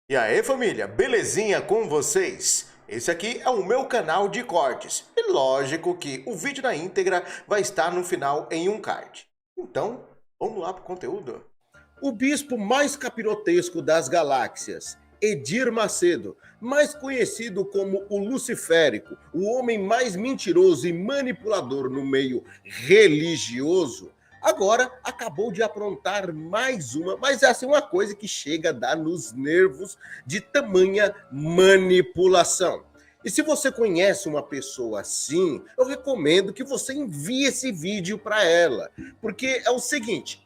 E aí, família, belezinha com vocês? Esse aqui é o meu canal de cortes. E lógico que o vídeo na íntegra vai estar no final em um card. Então, vamos lá pro conteúdo. O bispo mais capirotesco das galáxias, Edir Macedo, mais conhecido como o Luciférico, o homem mais mentiroso e manipulador no meio religioso, agora acabou de aprontar mais uma, mas é assim uma coisa que chega a dar nos nervos de tamanha manipulação. E se você conhece uma pessoa assim, eu recomendo que você envie esse vídeo para ela, porque é o seguinte,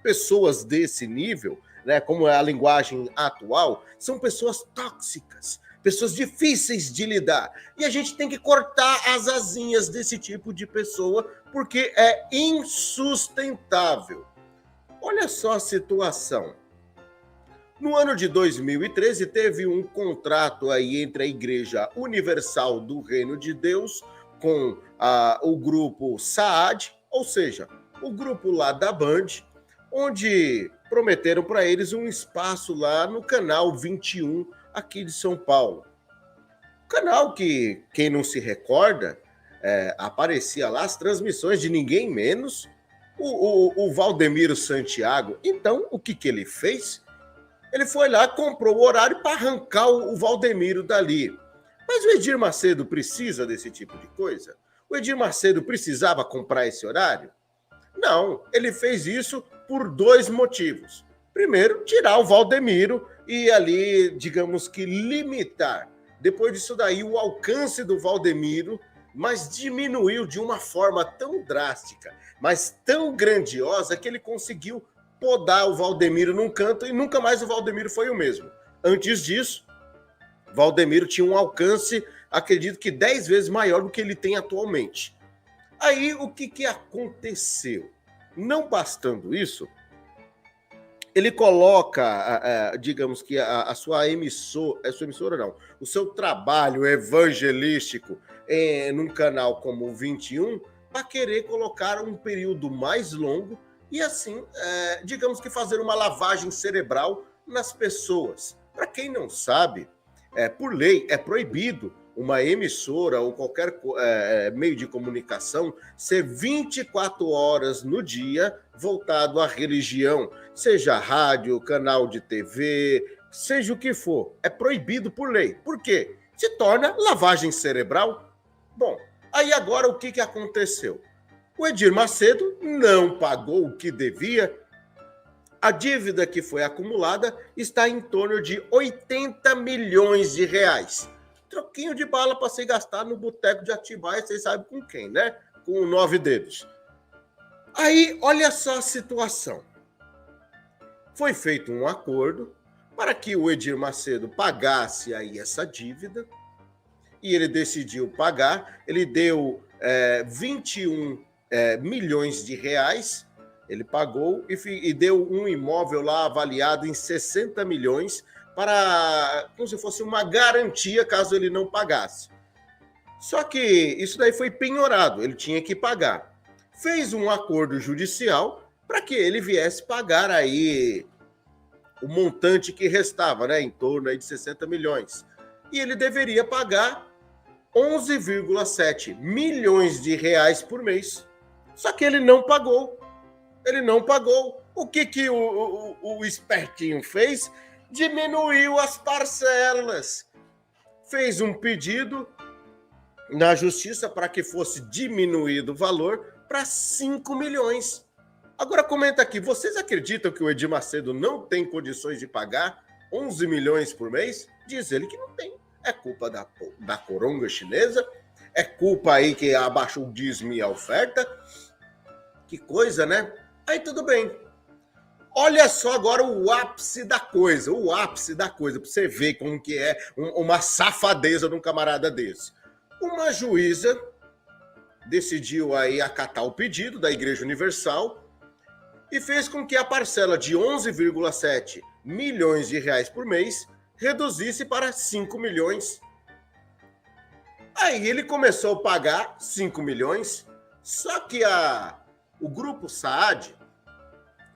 pessoas desse nível, né, como é a linguagem atual, são pessoas tóxicas, pessoas difíceis de lidar. E a gente tem que cortar as asinhas desse tipo de pessoa, porque é insustentável. Olha só a situação. No ano de 2013, teve um contrato aí entre a Igreja Universal do Reino de Deus com o grupo Saad, ou seja, o grupo lá da Band, onde prometeram para eles um espaço lá no canal 21 aqui de São Paulo. Canal que, quem não se recorda, aparecia lá as transmissões de ninguém menos o Valdemiro Santiago. Então, o que ele fez? Ele foi lá, comprou o horário para arrancar o Valdemiro dali. Mas o Edir Macedo precisa desse tipo de coisa? O Edir Macedo precisava comprar esse horário? Não, ele fez isso por dois motivos. Primeiro, tirar o Valdemiro e ali, digamos que limitar. Depois disso daí, o alcance do Valdemiro, mas diminuiu de uma forma tão drástica, mas tão grandiosa, que ele conseguiu podar o Valdemiro num canto e nunca mais o Valdemiro foi o mesmo. Antes disso, Valdemiro tinha um alcance, acredito que 10 vezes maior do que ele tem atualmente. Aí, o que aconteceu? Não bastando isso, ele coloca, digamos que a sua emissora não, o seu trabalho evangelístico num canal como o 21, para querer colocar um período mais longo e assim, digamos que fazer uma lavagem cerebral nas pessoas. Para quem não sabe, por lei é proibido uma emissora ou qualquer meio de comunicação ser 24 horas no dia voltado à religião, seja rádio, canal de TV, seja o que for. É proibido por lei. Por quê? Se torna lavagem cerebral. Bom, aí agora o que aconteceu? O Edir Macedo não pagou o que devia. A dívida que foi acumulada está em torno de 80 milhões de reais. Troquinho de bala para se gastar no boteco de Atibaia, vocês sabem com quem, né? Com o Nove Dedos. Aí, olha só a situação. Foi feito um acordo para que o Edir Macedo pagasse aí essa dívida e ele decidiu pagar. Ele deu 21 milhões de reais, ele pagou e deu um imóvel lá avaliado em 60 milhões para, como se fosse uma garantia caso ele não pagasse. Só que isso daí foi penhorado, ele tinha que pagar. Fez um acordo judicial para que ele viesse pagar aí o montante que restava, né, em torno aí de 60 milhões. E ele deveria pagar 11,7 milhões de reais por mês. Só que ele não pagou. Ele não pagou. O que o espertinho fez? Diminuiu as parcelas. Fez um pedido na justiça para que fosse diminuído o valor para 5 milhões. Agora comenta aqui, vocês acreditam que o Edir Macedo não tem condições de pagar 11 milhões por mês? Diz ele que não tem. É culpa da coronga chinesa? É culpa aí que abaixou o dízimo e a oferta? Que coisa, né? Aí tudo bem. Olha só agora o ápice da coisa, para você ver como que é uma safadeza de um camarada desse. Uma juíza decidiu aí acatar o pedido da Igreja Universal e fez com que a parcela de 11,7 milhões de reais por mês reduzisse para 5 milhões. Aí ele começou a pagar 5 milhões, só que o grupo Saad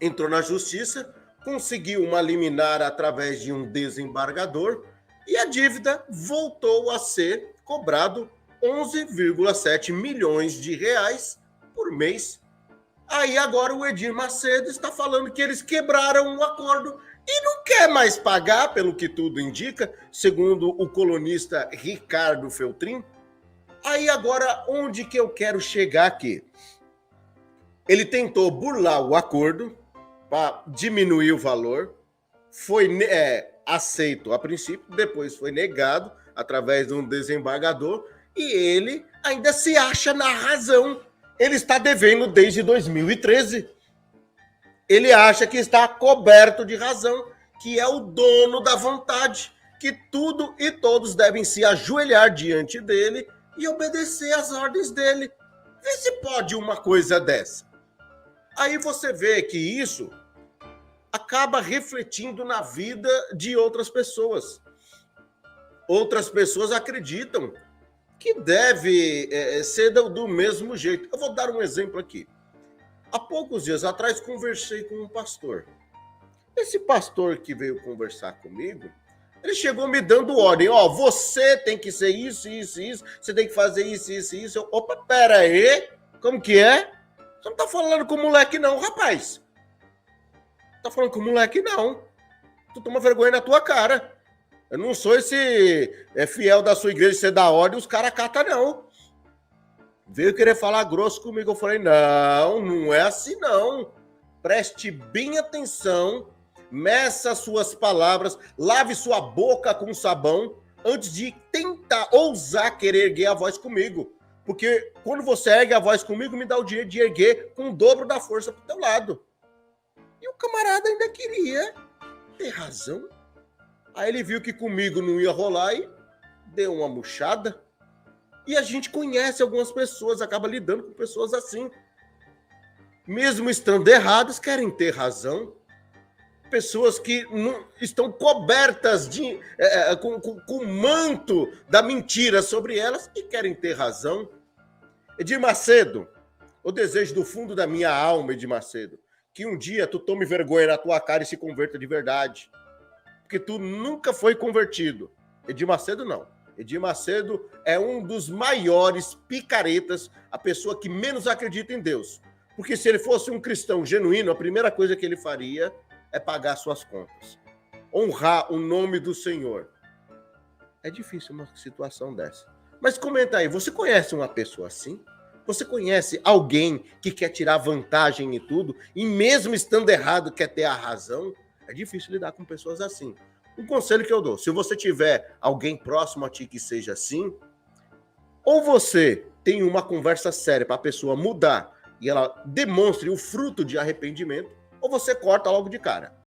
entrou na justiça conseguiu uma liminar através de um desembargador e a dívida voltou a ser cobrado 11,7 milhões de reais por mês. Aí agora o Edir Macedo está falando que eles quebraram um acordo e não quer mais pagar, pelo que tudo indica, segundo o colunista Ricardo Feltrin. Aí agora, onde que eu quero chegar aqui? Ele tentou burlar o acordo para diminuir o valor, foi aceito a princípio, depois foi negado através de um desembargador e ele ainda se acha na razão. Ele está devendo desde 2013. Ele acha que está coberto de razão, que é o dono da vontade, que tudo e todos devem se ajoelhar diante dele e obedecer às ordens dele. Vê se pode uma coisa dessa. Aí você vê que isso acaba refletindo na vida de outras pessoas. Outras pessoas acreditam que deve ser do mesmo jeito. Eu vou dar um exemplo aqui. Há poucos dias atrás conversei com um pastor. Esse pastor que veio conversar comigo, ele chegou me dando ordem. Ó, você tem que ser isso, isso, isso. Você tem que fazer isso, isso, isso. Eu, opa, pera aí. Como que é? Você não tá falando com o moleque não, rapaz. Tá falando com o moleque não. Tu toma vergonha na tua cara. Eu não sou esse fiel da sua igreja, você dá ordem, os caras catam não. Veio querer falar grosso comigo. Eu falei, não, não é assim não. Preste bem atenção, meça suas palavras, lave sua boca com sabão antes de tentar, ousar querer erguer a voz comigo. Porque quando você ergue a voz comigo, me dá o direito de erguer com o dobro da força pro teu lado. E o camarada ainda queria ter razão. Aí ele viu que comigo não ia rolar e deu uma murchada. E a gente conhece algumas pessoas, acaba lidando com pessoas assim. Mesmo estando erradas, querem ter razão. Pessoas que não, estão cobertas com o manto da mentira sobre elas e querem ter razão. Edir Macedo, eu desejo do fundo da minha alma, Edir Macedo, que um dia tu tome vergonha na tua cara e se converta de verdade. Porque tu nunca foi convertido. Edir Macedo não. Edir Macedo é um dos maiores picaretas, a pessoa que menos acredita em Deus. Porque se ele fosse um cristão genuíno, a primeira coisa que ele faria é pagar suas contas. Honrar o nome do Senhor. É difícil uma situação dessa. Mas comenta aí, você conhece uma pessoa assim? Você conhece alguém que quer tirar vantagem em tudo e mesmo estando errado quer ter a razão? É difícil lidar com pessoas assim. Um conselho que eu dou, se você tiver alguém próximo a ti que seja assim, ou você tem uma conversa séria para a pessoa mudar e ela demonstre o fruto de arrependimento, ou você corta logo de cara.